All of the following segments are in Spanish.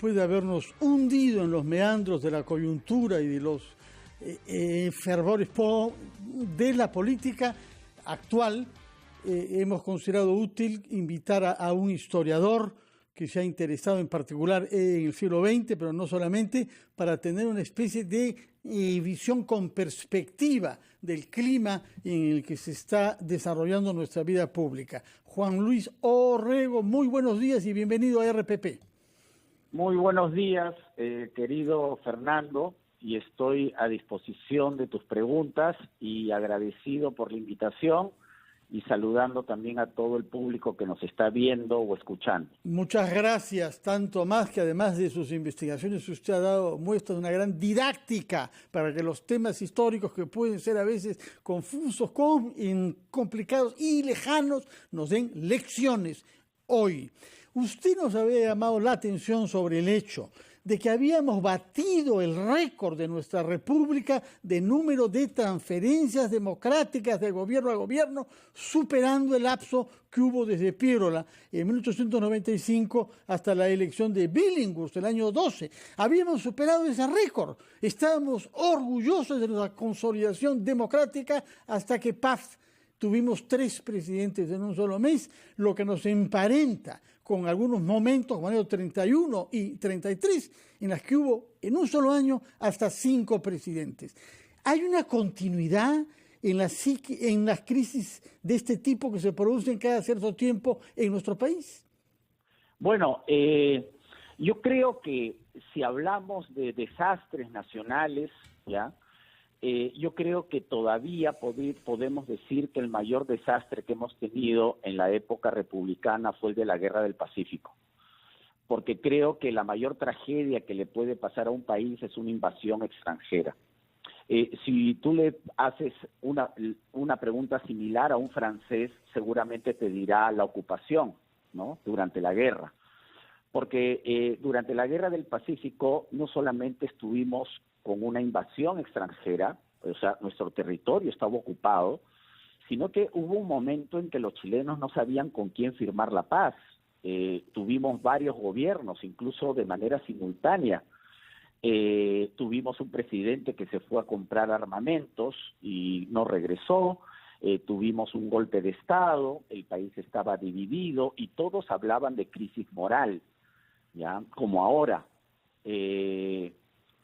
después de habernos hundido en los meandros de la coyuntura y de los fervores de la política actual, hemos considerado útil invitar a un historiador que se ha interesado en particular en el siglo XX, pero no solamente, para tener una especie de visión con perspectiva del clima en el que se está desarrollando nuestra vida pública. Juan Luis Orrego, muy buenos días y bienvenido a RPP. Muy buenos días, querido Fernando, y estoy a disposición de tus preguntas y agradecido por la invitación y saludando también a todo el público que nos está viendo o escuchando. Muchas gracias, tanto más que además de sus investigaciones usted ha dado muestra de una gran didáctica para que los temas históricos que pueden ser a veces confusos, complicados y lejanos nos den lecciones hoy. Usted nos había llamado la atención sobre el hecho de que habíamos batido el récord de nuestra república de número de transferencias democráticas de gobierno a gobierno, superando el lapso que hubo desde Piérola en 1895 hasta la elección de Billinghurst el año 12. Habíamos superado ese récord. Estábamos orgullosos de nuestra consolidación democrática hasta que ¡paf! Tuvimos 3 presidentes en un solo mes, lo que nos emparenta con algunos momentos, como el año 31 y 33, en las que hubo en un solo año hasta 5 presidentes. ¿Hay una continuidad en las crisis de este tipo que se producen cada cierto tiempo en nuestro país? Bueno, yo creo que si hablamos de desastres nacionales, ¿ya? Yo creo que todavía podemos decir que el mayor desastre que hemos tenido en la época republicana fue el de la Guerra del Pacífico, porque creo que la mayor tragedia que le puede pasar a un país es una invasión extranjera. Si tú le haces una pregunta similar a un francés, seguramente te dirá la ocupación, ¿no? Durante la guerra, porque durante la Guerra del Pacífico no solamente estuvimos con una invasión extranjera, o sea, nuestro territorio estaba ocupado, sino que hubo un momento en que los chilenos no sabían con quién firmar la paz. Tuvimos varios gobiernos, incluso de manera simultánea. Tuvimos un presidente que se fue a comprar armamentos y no regresó. Tuvimos un golpe de Estado, el país estaba dividido y todos hablaban de crisis moral, ¿ya? Como ahora.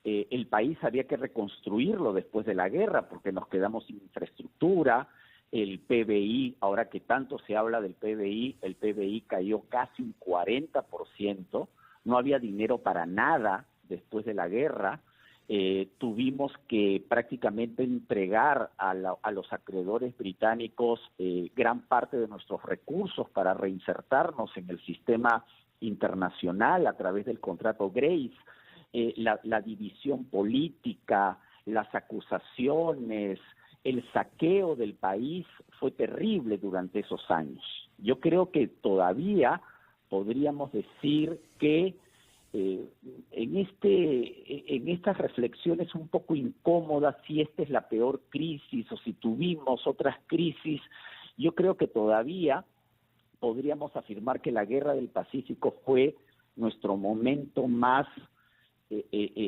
El país había que reconstruirlo después de la guerra porque nos quedamos sin infraestructura, el PBI, ahora que tanto se habla del PBI, el PBI cayó casi un 40%, no había dinero para nada después de la guerra, tuvimos que prácticamente entregar a los acreedores británicos gran parte de nuestros recursos para reinsertarnos en el sistema internacional a través del contrato Grace. La división política, las acusaciones, el saqueo del país fue terrible durante esos años. Yo creo que todavía podríamos decir que en estas reflexiones un poco incómodas, si esta es la peor crisis o si tuvimos otras crisis, yo creo que todavía podríamos afirmar que la Guerra del Pacífico fue nuestro momento más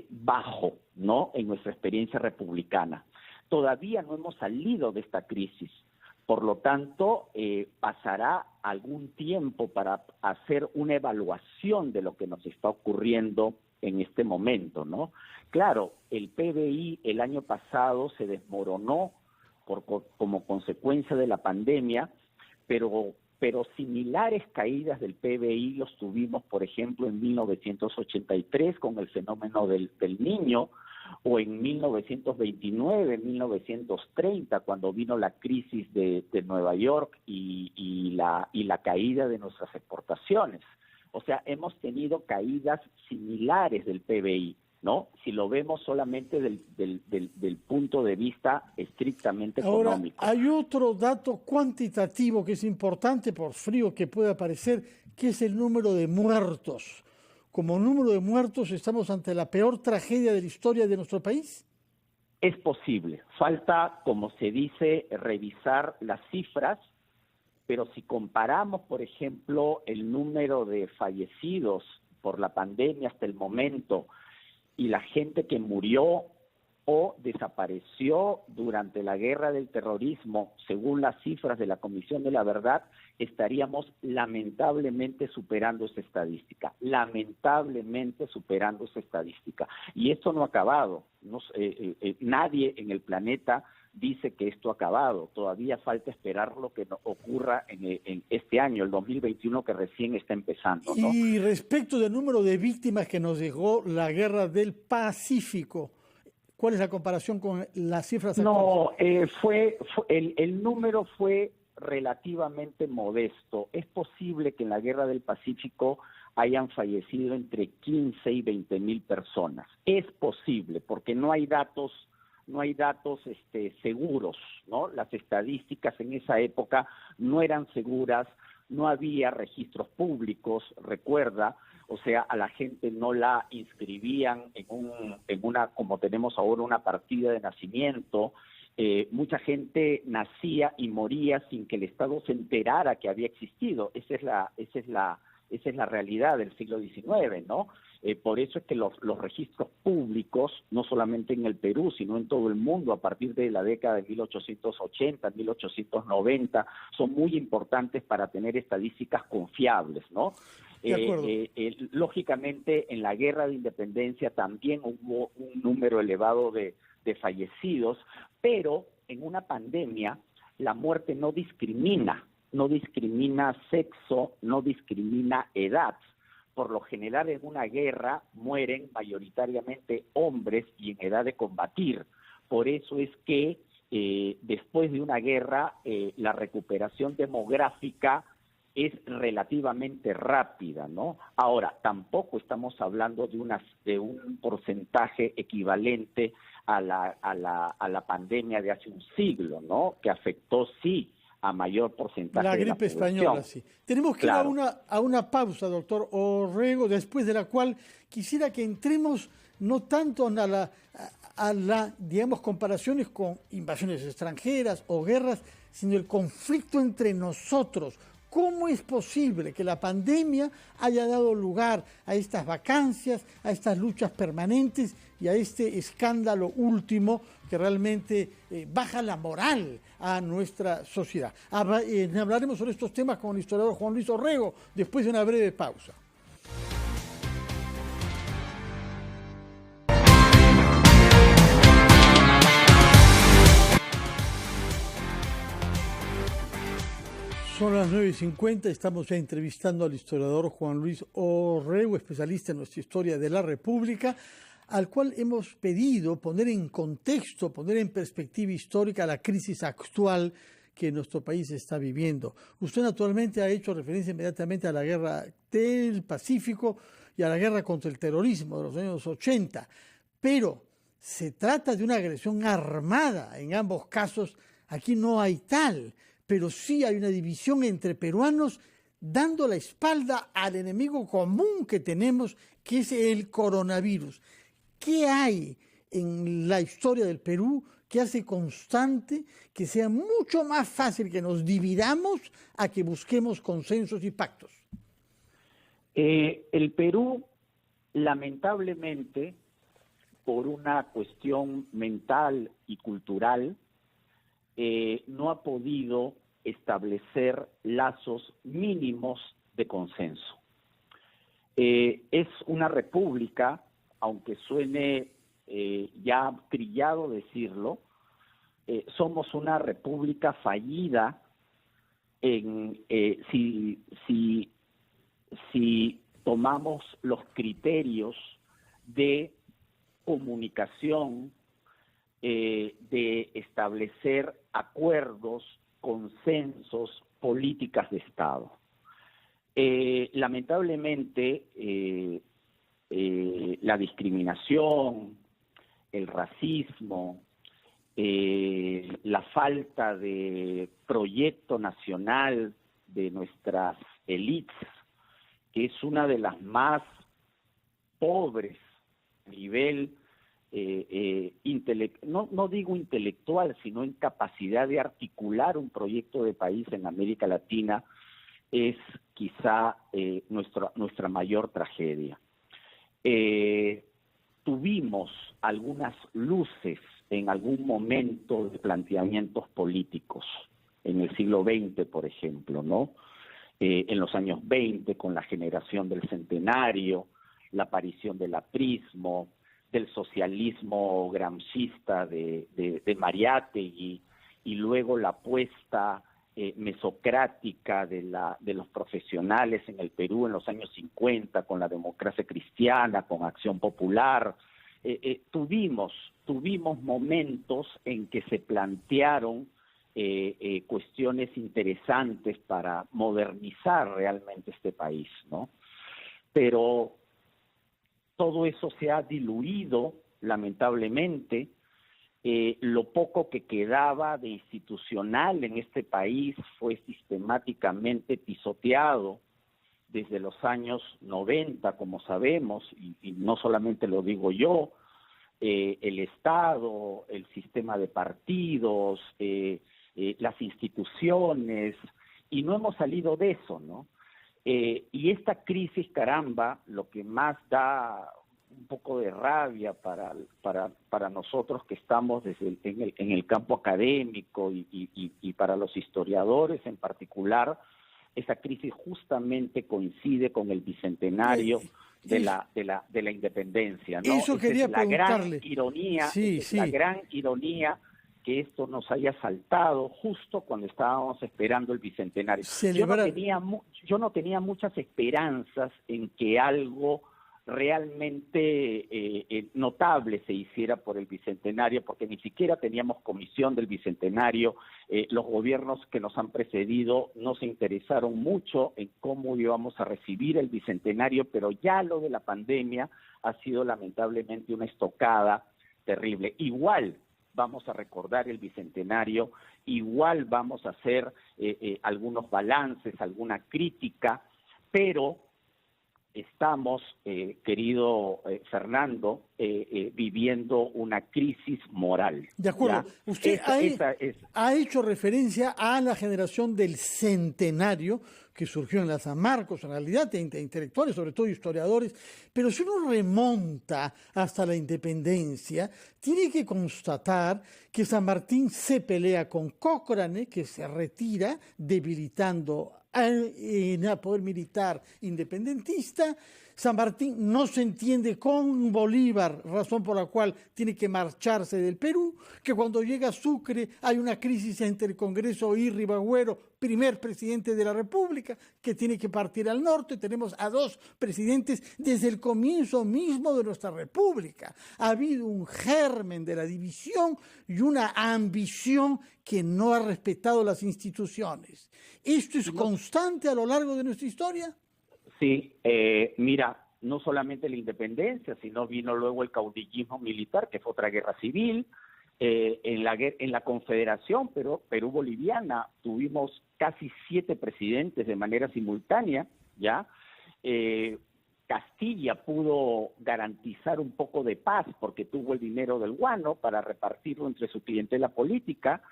bajo, ¿no? En nuestra experiencia republicana. Todavía no hemos salido de esta crisis, por lo tanto, pasará algún tiempo para hacer una evaluación de lo que nos está ocurriendo en este momento, ¿no? Claro, el PBI el año pasado se desmoronó como consecuencia de la pandemia, pero similares caídas del PBI los tuvimos, por ejemplo, en 1983 con el fenómeno del Niño, o en 1929, 1930, cuando vino la crisis de Nueva York y la caída de nuestras exportaciones. O sea, hemos tenido caídas similares del PBI, ¿no? Si lo vemos solamente del punto de vista estrictamente económico. Ahora, hay otro dato cuantitativo que es importante, por frío que pueda parecer, que es el número de muertos. Como número de muertos, ¿estamos ante la peor tragedia de la historia de nuestro país? Es posible. Falta, como se dice, revisar las cifras, pero si comparamos, por ejemplo, el número de fallecidos por la pandemia hasta el momento y la gente que murió o desapareció durante la guerra del terrorismo, según las cifras de la Comisión de la Verdad, estaríamos lamentablemente superando esa estadística, Y esto no ha acabado. Nadie en el planeta dice que esto ha acabado. Todavía falta esperar lo que ocurra en este año, el 2021, que recién está empezando, ¿no? Y respecto del número de víctimas que nos dejó la guerra del Pacífico, ¿cuál es la comparación con las cifras actuales? No, el número fue relativamente modesto. Es posible que en la guerra del Pacífico hayan fallecido entre 15 y 20 mil personas. Es posible, porque no hay datos seguros, ¿no? Las estadísticas en esa época no eran seguras, no había registros públicos, recuerda, o sea, a la gente no la inscribían en una, como tenemos ahora, una partida de nacimiento. Mucha gente nacía y moría sin que el Estado se enterara que había existido. Esa es la realidad del siglo XIX, ¿no? Por eso es que los registros públicos, no solamente en el Perú, sino en todo el mundo, a partir de la década de 1880, 1890, son muy importantes para tener estadísticas confiables, ¿no? Lógicamente, en la Guerra de Independencia también hubo un número elevado de fallecidos, pero en una pandemia la muerte no discrimina sexo, no discrimina edad. Por lo general, en una guerra mueren mayoritariamente hombres y en edad de combatir. Por eso es que después de una guerra la recuperación demográfica es relativamente rápida, ¿no? Ahora, tampoco estamos hablando de un porcentaje equivalente a la pandemia de hace un siglo, ¿no? Que afectó, sí, a mayor porcentaje la de gripe la población. española, sí. Tenemos que Claro. ir a una pausa, doctor Orrego, después de la cual quisiera que entremos no tanto a la, digamos, comparaciones con invasiones extranjeras o guerras, sino el conflicto entre nosotros. ¿Cómo es posible que la pandemia haya dado lugar a estas vacancias, a estas luchas permanentes y a este escándalo último que realmente baja la moral a nuestra sociedad? Hablaremos sobre estos temas con el historiador Juan Luis Orrego después de una breve pausa. Son las 9:50, estamos ya entrevistando al historiador Juan Luis Orrego, especialista en nuestra historia de la República, al cual hemos pedido poner en contexto, poner en perspectiva histórica la crisis actual que nuestro país está viviendo. Usted naturalmente ha hecho referencia inmediatamente a la guerra del Pacífico y a la guerra contra el terrorismo de los años 80, pero se trata de una agresión armada. En ambos casos aquí no hay tal, pero sí hay una división entre peruanos dando la espalda al enemigo común que tenemos, que es el coronavirus. ¿Qué hay en la historia del Perú que hace constante que sea mucho más fácil que nos dividamos a que busquemos consensos y pactos? El Perú, lamentablemente, por una cuestión mental y cultural, no ha podido establecer lazos mínimos de consenso. Es una república, aunque suene ya trillado decirlo, somos una república fallida si tomamos los criterios de comunicación, de establecer acuerdos, consensos, políticas de Estado. Lamentablemente, la discriminación, el racismo, la falta de proyecto nacional de nuestras élites, que es una de las más pobres a nivel no digo intelectual, sino en capacidad de articular un proyecto de país en América Latina, es quizá nuestra mayor tragedia. Tuvimos algunas luces en algún momento de planteamientos políticos, en el siglo XX, por ejemplo, ¿no? En los años 20, con la generación del centenario, la aparición del aprismo, del socialismo gramscista de Mariátegui, y luego la apuesta mesocrática de los profesionales en el Perú en los años 50, con la democracia cristiana, con Acción Popular. Tuvimos momentos en que se plantearon cuestiones interesantes para modernizar realmente este país, ¿no? Pero todo eso se ha diluido, lamentablemente. Lo poco que quedaba de institucional en este país fue sistemáticamente pisoteado desde los años 90, como sabemos, y no solamente lo digo yo, el Estado, el sistema de partidos, las instituciones, y no hemos salido de eso, ¿no? Y esta crisis, caramba, lo que más da un poco de rabia para nosotros que estamos en el campo académico y para los historiadores en particular, esa crisis justamente coincide con el bicentenario de la independencia, ¿no? Eso quería preguntarle. La gran ironía que esto nos haya saltado justo cuando estábamos esperando el bicentenario. Yo no tenía muchas esperanzas en que algo realmente notable se hiciera por el bicentenario, porque ni siquiera teníamos comisión del bicentenario. Los gobiernos que nos han precedido no se interesaron mucho en cómo íbamos a recibir el bicentenario, pero ya lo de la pandemia ha sido lamentablemente una estocada terrible. Igual vamos a recordar el bicentenario, igual vamos a hacer algunos balances, alguna crítica, pero estamos, querido Fernando, viviendo una crisis moral. De acuerdo. ¿Ya? Usted ha hecho referencia a la generación del centenario que surgió en la San Marcos, en realidad, de intelectuales, sobre todo historiadores, pero si uno remonta hasta la independencia, tiene que constatar que San Martín se pelea con Cochrane, que se retira, debilitando en el poder militar independentista. San Martín no se entiende con Bolívar, razón por la cual tiene que marcharse del Perú, que cuando llega a Sucre hay una crisis entre el Congreso y Ribagüero, primer presidente de la República, que tiene que partir al norte. Tenemos a dos presidentes desde el comienzo mismo de nuestra República. Ha habido un germen de la división y una ambición que no ha respetado las instituciones. ¿Esto es constante a lo largo de nuestra historia? Sí, mira, no solamente la independencia, sino vino luego el caudillismo militar, que fue otra guerra civil. En la Confederación Perú-Boliviana tuvimos casi 7 presidentes de manera simultánea, ¿ya? Castilla pudo garantizar un poco de paz porque tuvo el dinero del guano para repartirlo entre su clientela política,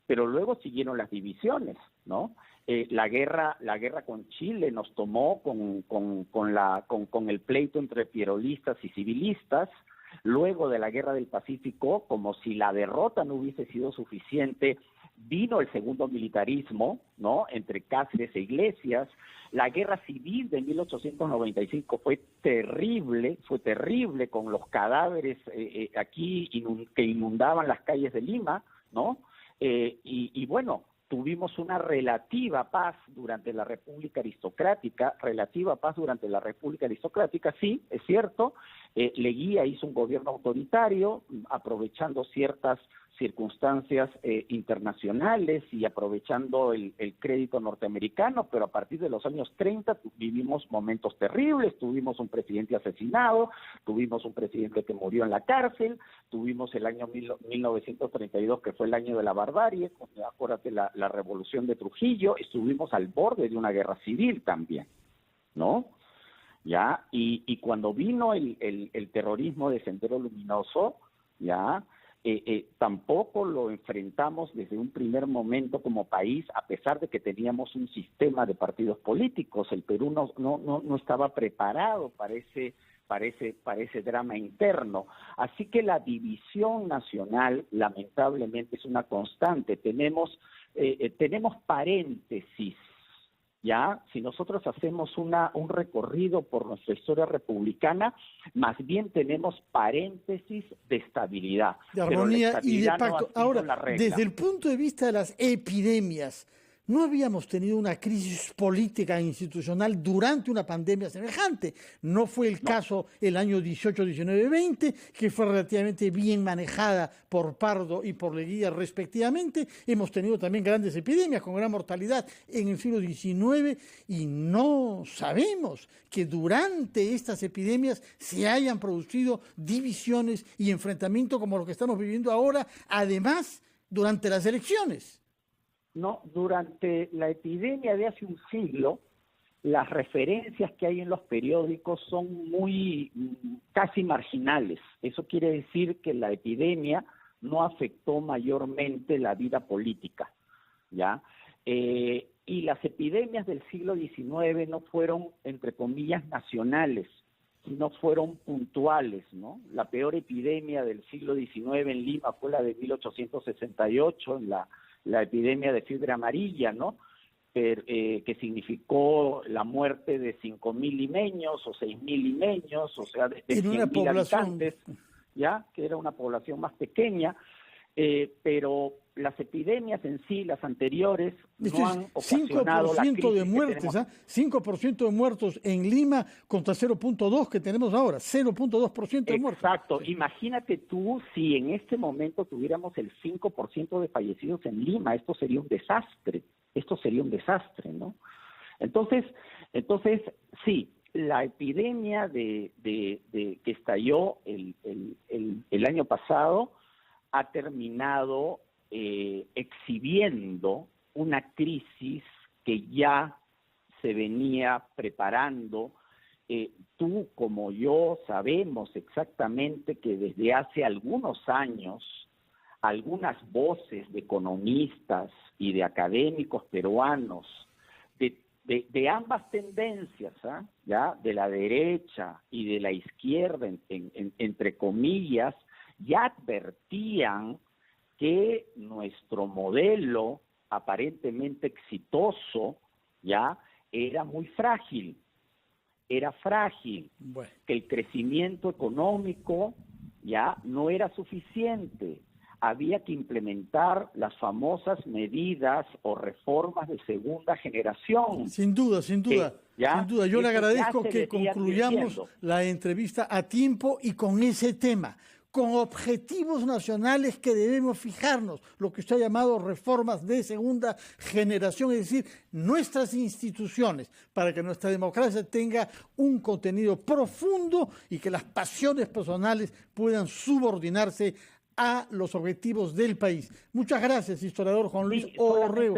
pero luego siguieron las divisiones, ¿no? La guerra con Chile nos tomó con el pleito entre pierolistas y civilistas. Luego de la Guerra del Pacífico, como si la derrota no hubiese sido suficiente, vino el segundo militarismo, ¿no?, entre Cáceres e Iglesias. La Guerra Civil de 1895 fue terrible con los cadáveres aquí que inundaban las calles de Lima, ¿no? Y bueno, tuvimos una relativa paz durante la República Aristocrática, sí, es cierto. Leguía hizo un gobierno autoritario, aprovechando ciertas circunstancias internacionales y aprovechando el crédito norteamericano, pero a partir de los años 30 vivimos momentos terribles. Tuvimos un presidente asesinado, tuvimos un presidente que murió en la cárcel, tuvimos el año 1932, que fue el año de la barbarie, acuérdate la revolución de Trujillo. Estuvimos al borde de una guerra civil también, ¿no? Ya, y cuando vino el terrorismo de Sendero Luminoso, ya, tampoco lo enfrentamos desde un primer momento como país, a pesar de que teníamos un sistema de partidos políticos. El Perú no estaba preparado para ese drama interno. Así que la división nacional, lamentablemente, es una constante. Tenemos paréntesis. ¿Ya? Si nosotros hacemos un recorrido por nuestra historia republicana, más bien tenemos paréntesis de estabilidad. De armonía y de pacto. Ahora, desde el punto de vista de las epidemias, no habíamos tenido una crisis política e institucional durante una pandemia semejante. No fue el caso el año 18, 19, 20, que fue relativamente bien manejada por Pardo y por Leguía respectivamente. Hemos tenido también grandes epidemias con gran mortalidad en el siglo XIX y no sabemos que durante estas epidemias se hayan producido divisiones y enfrentamientos como lo que estamos viviendo ahora, además durante las elecciones. No, durante la epidemia de hace un siglo, las referencias que hay en los periódicos son casi marginales. Eso quiere decir que la epidemia no afectó mayormente la vida política, ¿ya? Y las epidemias del siglo XIX no fueron, entre comillas, nacionales, sino fueron puntuales, ¿no? La peor epidemia del siglo XIX en Lima fue la de 1868, la epidemia de fiebre amarilla, ¿no? Que significó la muerte de 5.000 limeños o 6.000 limeños, o sea, de 100.000 habitantes, ¿ya? Que era una población más pequeña, pero las epidemias en sí, las anteriores, no han ocasionado la crisis de muertes, 5% de muertos en Lima contra 0.2 que tenemos ahora, 0.2% de muertos. Exacto. Imagínate tú si en este momento tuviéramos el 5% de fallecidos en Lima, esto sería un desastre, ¿no? Entonces sí, la epidemia que estalló el año pasado ha terminado exhibiendo una crisis que ya se venía preparando. Tú como yo sabemos exactamente que desde hace algunos años algunas voces de economistas y de académicos peruanos de ambas tendencias, ya de la derecha y de la izquierda, entre comillas, ya advertían que nuestro modelo aparentemente exitoso ya era muy frágil, bueno, que el crecimiento económico ya no era suficiente, había que implementar las famosas medidas o reformas de segunda generación. Sin duda. Yo le agradezco que concluyamos la entrevista a tiempo y con ese tema, con objetivos nacionales que debemos fijarnos, lo que usted ha llamado reformas de segunda generación, es decir, nuestras instituciones, para que nuestra democracia tenga un contenido profundo y que las pasiones personales puedan subordinarse a los objetivos del país. Muchas gracias, historiador Juan Luis Orrego.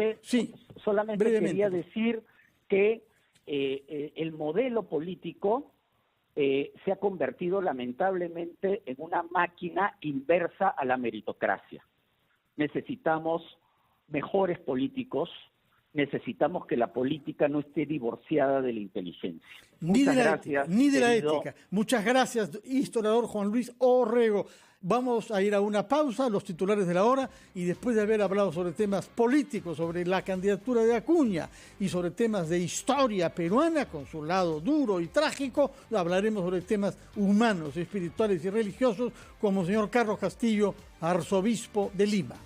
Solamente quería decir que el modelo político se ha convertido lamentablemente en una máquina inversa a la meritocracia. Necesitamos mejores políticos, necesitamos que la política no esté divorciada de la inteligencia. Ni de la ética. Muchas gracias, historiador Juan Luis Orrego. Vamos a ir a una pausa, los titulares de la hora, y después de haber hablado sobre temas políticos, sobre la candidatura de Acuña y sobre temas de historia peruana, con su lado duro y trágico, hablaremos sobre temas humanos, espirituales y religiosos, como el señor Carlos Castillo, arzobispo de Lima.